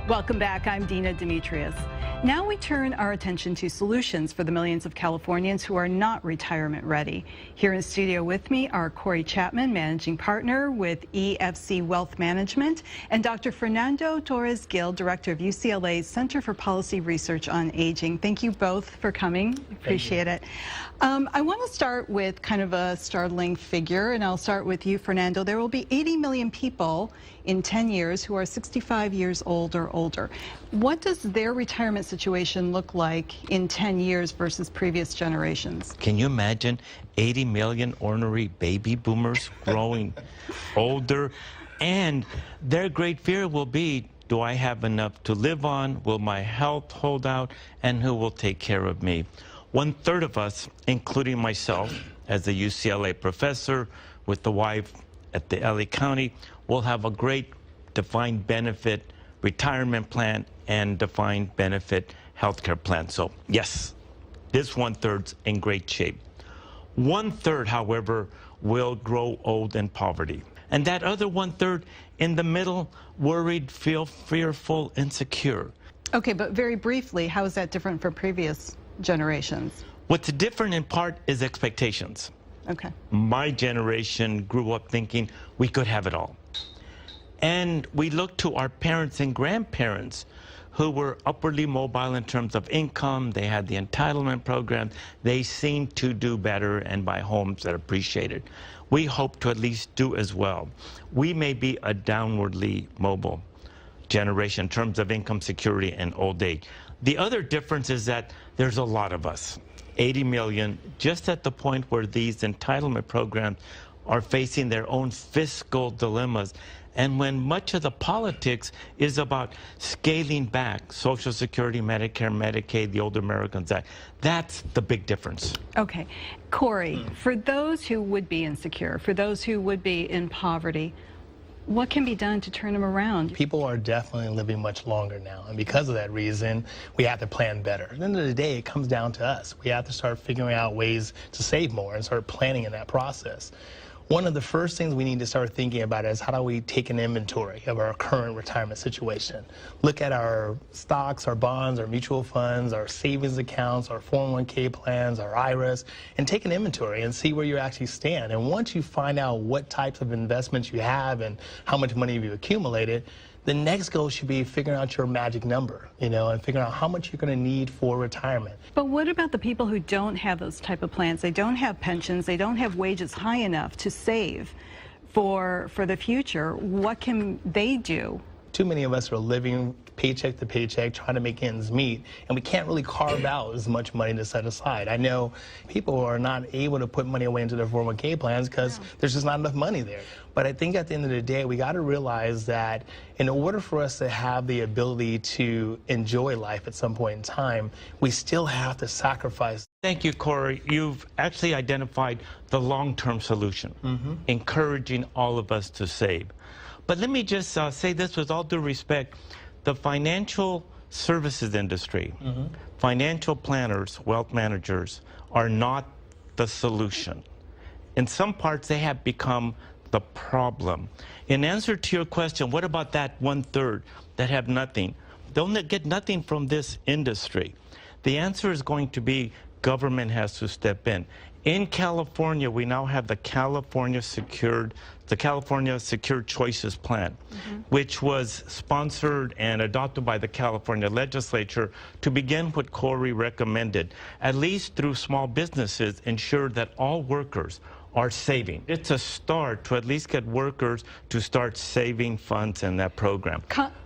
Welcome back. I'm Dina Demetrius. Now we turn our attention to solutions for the millions of Californians who are not retirement ready. Here in studio with me are Cory Chapman, Managing Partner with EFC Wealth Management, and Dr. Fernando Torres-Gil, Director of UCLA's Center for Policy Research on Aging. Thank you both for coming. Appreciate it. I want to start with kind of a startling figure, and I'll start with you, Fernando. There will be 80 million people in 10 years who are 65 years old or older. What does their retirement situation look like in 10 years versus previous generations? Can you imagine 80 million ornery baby boomers growing older? And their great fear will be, do I have enough to live on? Will my health hold out? And who will take care of me? 1/3 of us, including myself, as a UCLA professor with the wife at the LA County, will have a great defined benefit retirement plan and defined benefit healthcare plan. So yes, this 1/3's in great shape. 1/3, however, will grow old in poverty. And that other 1/3 in the middle, worried, fearful, insecure. Okay, but very briefly, how is that different from previous generations? What's different in part is expectations. Okay. My generation grew up thinking we could have it all. And we looked to our parents and grandparents who were upwardly mobile in terms of income. They had the entitlement program. They seemed to do better and buy homes that appreciated. We hope to at least do as well. We may be a downwardly mobile generation in terms of income security and old age. The other difference is that there's a lot of us, 80 million, just at the point where these entitlement programs are facing their own fiscal dilemmas. And when much of the politics is about scaling back Social Security, Medicare, Medicaid, the Older Americans Act, that's the big difference. Okay. Cory, for those who would be insecure, for those who would be in poverty, what can be done to turn them around? People are definitely living much longer now, and because of that reason, we have to plan better. At the end of the day, it comes down to us. We have to start figuring out ways to save more and start planning in that process. One of the first things we need to start thinking about is how do we take an inventory of our current retirement situation. Look at our stocks, our bonds, our mutual funds, our savings accounts, our 401k plans, our IRAs, and take an inventory and see where you actually stand. And once you find out what types of investments you have and how much money you've accumulated, the next goal should be figuring out your magic number, and figuring out how much you're going to need for retirement. But what about the people who don't have those type of plans? They don't have pensions, they don't have wages high enough to save for the future. What can they do? Too many of us are living paycheck to paycheck, trying to make ends meet, and we can't really carve out as much money to set aside. I know people are not able to put money away into their 401k plans because there's just not enough money there. But I think at the end of the day, we got to realize that in order for us to have the ability to enjoy life at some point in time, we still have to sacrifice. Thank you, Cory. You've actually identified the long-term solution, encouraging all of us to save. But let me just say this with all due respect. The financial services industry, financial planners, wealth managers, are not the solution. In some parts, they have become the problem. In answer to your question, what about that 1/3 that have nothing? They'll get nothing from this industry. The answer is going to be government has to step in. In California, we now have the California Secured Choices Plan, which was sponsored and adopted by the California legislature to begin what Cory recommended, at least through small businesses, ensure that all workers are saving. It's a start to at least get workers to start saving funds in that program.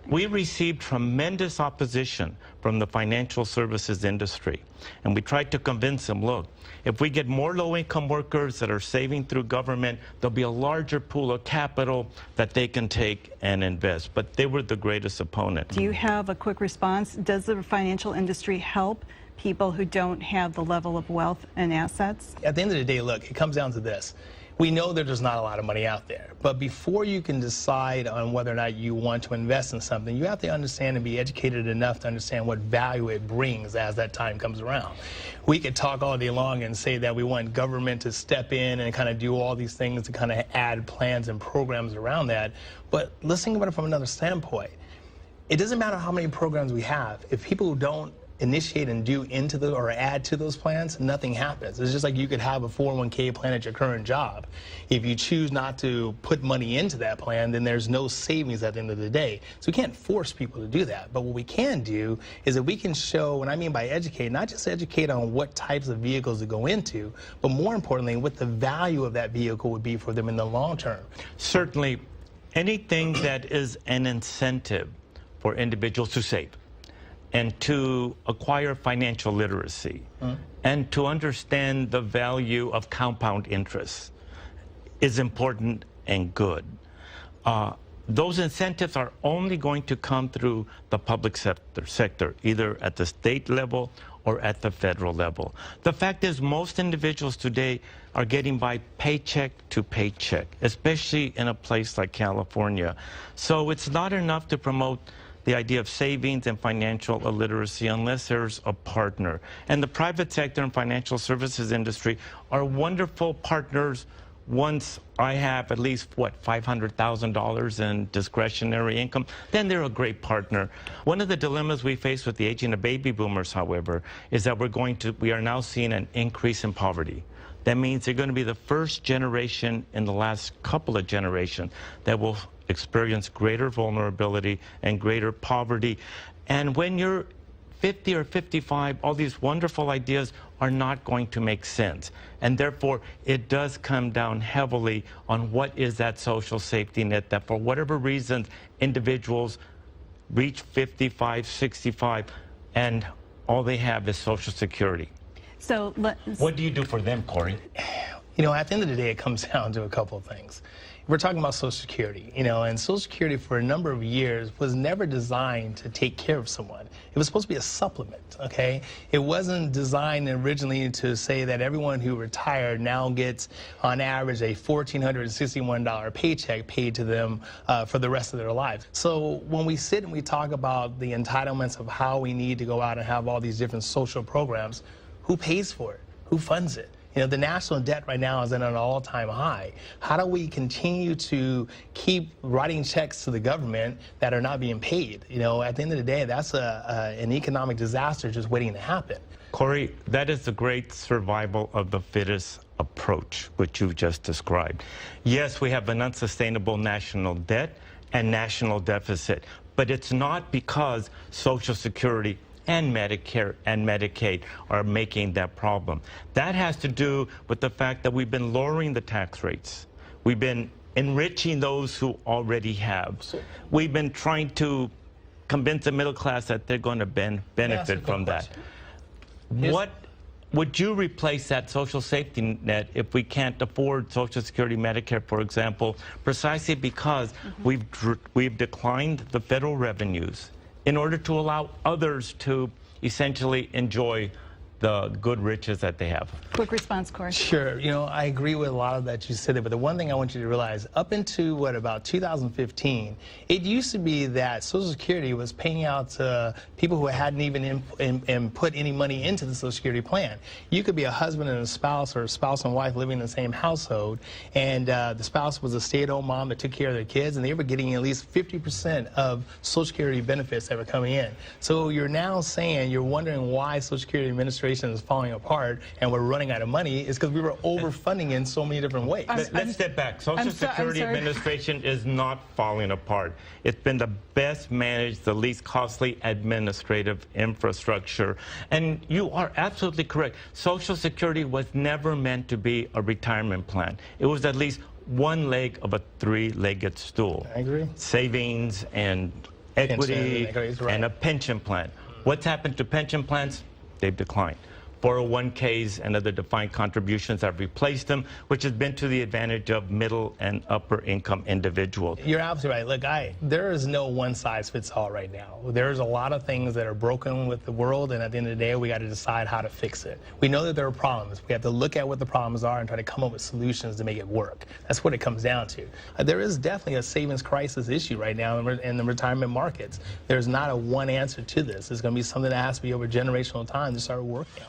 We received tremendous opposition from the financial services industry, and we tried to convince them, look, if we get more low-income workers that are saving through government, there'll be a larger pool of capital that they can take and invest. But they were the greatest opponent. Do you have a quick response? Does the financial industry help people who don't have the level of wealth and assets? At the end of the day, look, it comes down to this. We know that there's not a lot of money out there, but before you can decide on whether or not you want to invest in something, you have to understand and be educated enough to understand what value it brings as that time comes around. We could talk all day long and say that we want government to step in and kind of do all these things to kind of add plans and programs around that, but let's think about it from another standpoint. it doesn't matter how many programs we have. If people don't initiate and do into the or add to those plans, nothing happens. It's just like you could have a 401k plan at your current job. If you choose not to put money into that plan, then there's no savings at the end of the day. So we can't force people to do that. But what we can do is that we can show, what I mean by educate, not just educate on what types of vehicles to go into, but more importantly, what the value of that vehicle would be for them in the long term. Certainly, anything that is an incentive for individuals to save and to acquire financial literacy and to understand the value of compound interest is important and good. Those incentives are only going to come through the public sector, either at the state level or at the federal level. The fact is, most individuals today are getting by paycheck to paycheck, especially in a place like California. So it's not enough to promote the idea of savings and financial illiteracy unless there's a partner. And the private sector and financial services industry are wonderful partners once I have at least, what, $500,000 in discretionary income, then they're a great partner. One of the dilemmas we face with the aging of baby boomers, however, is that we are now seeing an increase in poverty. That means they're going to be the first generation in the last couple of generations that will experience greater vulnerability and greater poverty. And when you're 50 or 55, all these wonderful ideas are not going to make sense. And therefore, it does come down heavily on what is that social safety net that for whatever reasons, individuals reach 55, 65, and all they have is Social Security. So what do you do for them, Cory? You know, at the end of the day, it comes down to a couple of things. We're talking about Social Security, you know, and Social Security for a number of years was never designed to take care of someone. It was supposed to be a supplement, okay? It wasn't designed originally to say that everyone who retired now gets, on average, a $1,461 paycheck paid to them for the rest of their lives. So when we sit and we talk about the entitlements of how we need to go out and have all these different social programs, who pays for it? Who funds it? You know, the national debt right now is at an all-time high. How do we continue to keep writing checks to the government that are not being paid? You know, at the end of the day, that's an economic disaster just waiting to happen. Cory, that is the great survival of the fittest approach, which you just described. Yes, we have an unsustainable national debt and national deficit, but it's not because Social Security and Medicare and Medicaid are making that problem. That has to do with the fact that we've been lowering the tax rates. We've been enriching those who already have. We've been trying to convince the middle class that they're going to benefit from that. What would you replace that social safety net if we can't afford Social Security, Medicare, for example, precisely because we've declined the federal revenues in order to allow others to essentially enjoy the good riches that they have? Quick response, Cory. Sure. You know, I agree with a lot of that you said there, but the one thing I want you to realize, up into, about 2015, it used to be that Social Security was paying out to people who hadn't even put any money into the Social Security plan. You could be a husband and a spouse, or a spouse and wife living in the same household, and the spouse was a stay-at-home mom that took care of their kids, and they were getting at least 50% of Social Security benefits that were coming in. So you're now saying, you're wondering why Social Security Administration is falling apart and we're running out of money, is because we were overfunding in so many different ways. Let's step back. Social Security Administration is not falling apart. It's been the best managed, the least costly administrative infrastructure. And you are absolutely correct. Social Security was never meant to be a retirement plan. It was at least one leg of a three-legged stool. I agree. Savings and equity and a pension plan. What's happened to pension plans? They've declined. 401ks and other defined contributions have replaced them, which has been to the advantage of middle and upper income individuals. You're absolutely right. Look, there is no one size fits all right now. There's a lot of things that are broken with the world, and at the end of the day, we got to decide how to fix it. We know that there are problems. We have to look at what the problems are and try to come up with solutions to make it work. That's what it comes down to. There is definitely a savings crisis issue right now in the retirement markets. There's not a one answer to this. It's going to be something that has to be over generational time to start working on.